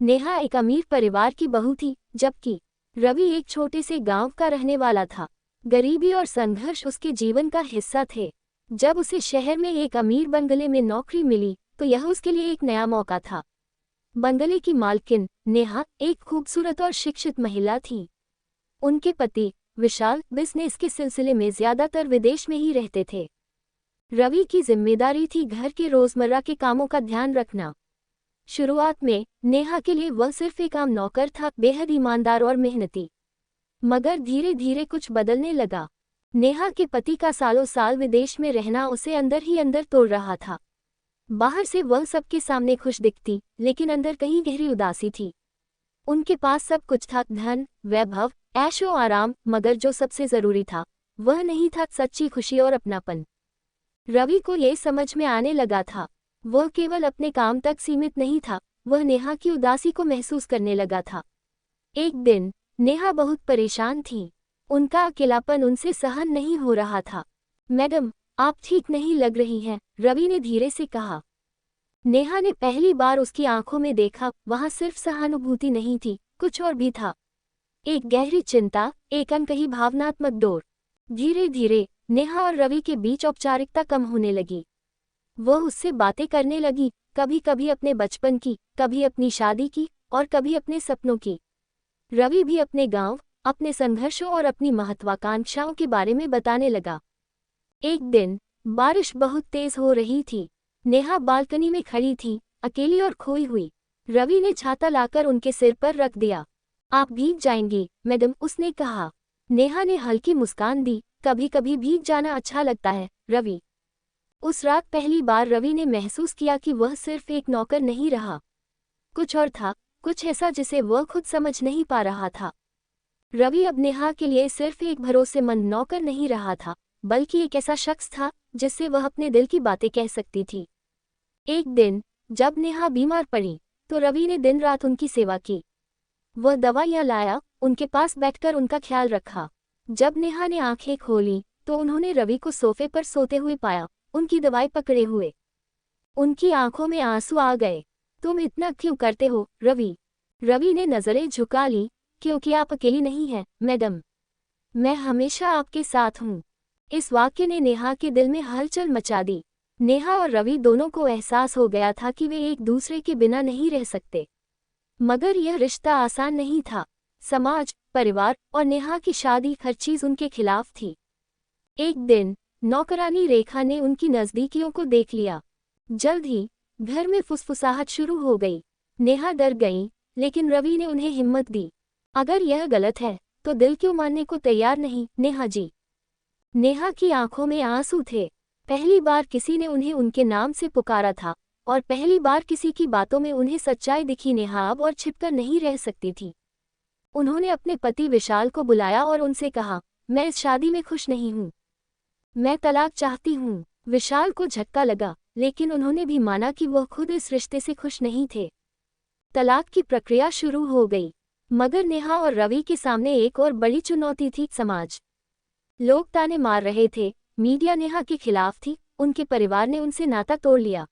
नेहा एक अमीर परिवार की बहू थी, जबकि रवि एक छोटे से गांव का रहने वाला था। गरीबी और संघर्ष उसके जीवन का हिस्सा थे। जब उसे शहर में एक अमीर बंगले में नौकरी मिली तो यह उसके लिए एक नया मौका था। बंगले की मालकिन नेहा एक खूबसूरत और शिक्षित महिला थी। उनके पति विशाल बिजनेस के सिलसिले में ज्यादातर विदेश में ही रहते थे। रवि की जिम्मेदारी थी घर के रोजमर्रा के कामों का ध्यान रखना। शुरुआत में नेहा के लिए वह सिर्फ एक आम नौकर था, बेहद ईमानदार और मेहनती। मगर धीरे धीरे कुछ बदलने लगा। नेहा के पति का सालों साल विदेश में रहना उसे अंदर ही अंदर तोड़ रहा था। बाहर से वह सबके सामने खुश दिखती, लेकिन अंदर कहीं गहरी उदासी थी। उनके पास सब कुछ था, धन, वैभव, ऐशो आराम, मगर जो सबसे जरूरी था वह नहीं था सच्ची खुशी और अपनापन। रवि को ये समझ में आने लगा था, वह केवल अपने काम तक सीमित नहीं था, वह नेहा की उदासी को महसूस करने लगा था। एक दिन नेहा बहुत परेशान थी। उनका अकेलापन उनसे सहन नहीं हो रहा था। मैडम, आप ठीक नहीं लग रही हैं, रवि ने धीरे से कहा। नेहा ने पहली बार उसकी आंखों में देखा, वहां सिर्फ सहानुभूति नहीं थी, कुछ और भी था। एक गहरी चिंता, एक अनकही भावनात्मक डोर। धीरे धीरे नेहा और रवि के बीच औपचारिकता कम होने लगी। वह उससे बातें करने लगी, कभी कभी अपने बचपन की, कभी अपनी शादी की और कभी अपने सपनों की। रवि भी अपने गांव, अपने संघर्षों और अपनी महत्वाकांक्षाओं के बारे में बताने लगा। एक दिन बारिश बहुत तेज हो रही थी। नेहा बालकनी में खड़ी थी, अकेली और खोई हुई। रवि ने छाता लाकर उनके सिर पर रख दिया। आप भीग जाएंगी मैडम, उसने कहा। नेहा ने हल्की मुस्कान दी, कभी कभी भीग जाना अच्छा लगता है रवि। उस रात पहली बार रवि ने महसूस किया कि वह सिर्फ एक नौकर नहीं रहा। कुछ और था, कुछ ऐसा जिसे वह खुद समझ नहीं पा रहा था। रवि अब नेहा के लिए सिर्फ एक भरोसेमंद नौकर नहीं रहा था, बल्कि एक ऐसा शख्स था जिससे वह अपने दिल की बातें कह सकती थी। एक दिन जब नेहा बीमार पड़ी तो रवि ने दिन रात उनकी सेवा की। वह दवाइयां लाया, उनके पास बैठकर उनका ख्याल रखा। जब नेहा ने आंखें खोली तो उन्होंने रवि को सोफे पर सोते हुए पाया, उनकी दवाई पकड़े हुए। उनकी आंखों में आंसू आ गए। तुम इतना क्यों करते हो रवि? रवि ने नजरें झुका ली। क्योंकि आप अकेली नहीं हैं मैडम, मैं हमेशा आपके साथ हूँ। इस वाक्य ने नेहा के दिल में हलचल मचा दी। नेहा और रवि दोनों को एहसास हो गया था कि वे एक दूसरे के बिना नहीं रह सकते। मगर यह रिश्ता आसान नहीं था। समाज, परिवार और नेहा की शादी हर चीज उनके खिलाफ थी। एक दिन नौकरानी रेखा ने उनकी नजदीकियों को देख लिया। जल्द ही घर में फुसफुसाहट शुरू हो गई। नेहा डर गई, लेकिन रवि ने उन्हें हिम्मत दी। अगर यह गलत है तो दिल क्यों मानने को तैयार नहीं नेहा जी? नेहा की आंखों में आंसू थे। पहली बार किसी ने उन्हें उनके नाम से पुकारा था और पहली बार किसी की बातों में उन्हें सच्चाई दिखी। नेहा अब और छिपकर नहीं रह सकती थी। उन्होंने अपने पति विशाल को बुलाया और उनसे कहा, मैं इस शादी में खुश नहीं हूँ, मैं तलाक चाहती हूँ। विशाल को झटका लगा, लेकिन उन्होंने भी माना कि वह खुद इस रिश्ते से खुश नहीं थे। तलाक की प्रक्रिया शुरू हो गई, मगर नेहा और रवि के सामने एक और बड़ी चुनौती थी, समाज। लोग ताने मार रहे थे, मीडिया नेहा के खिलाफ थी, उनके परिवार ने उनसे नाता तोड़ लिया।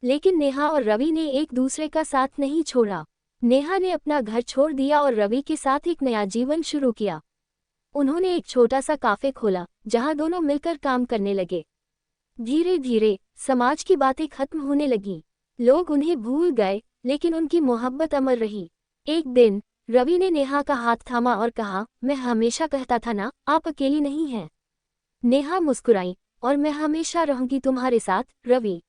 लेकिन नेहा और रवि ने एक दूसरे का साथ नहीं छोड़ा। नेहा ने अपना घर छोड़ दिया और रवि के साथ एक नया जीवन शुरू किया। उन्होंने एक छोटा सा काफे खोला जहां दोनों मिलकर काम करने लगे। धीरे धीरे समाज की बातें खत्म होने लगीं। लोग उन्हें भूल गए, लेकिन उनकी मोहब्बत अमर रही। एक दिन रवि ने नेहा का हाथ थामा और कहा, मैं हमेशा कहता था ना, आप अकेली नहीं हैं। नेहा मुस्कुराई, और मैं हमेशा रहूंगी तुम्हारे साथ रवि।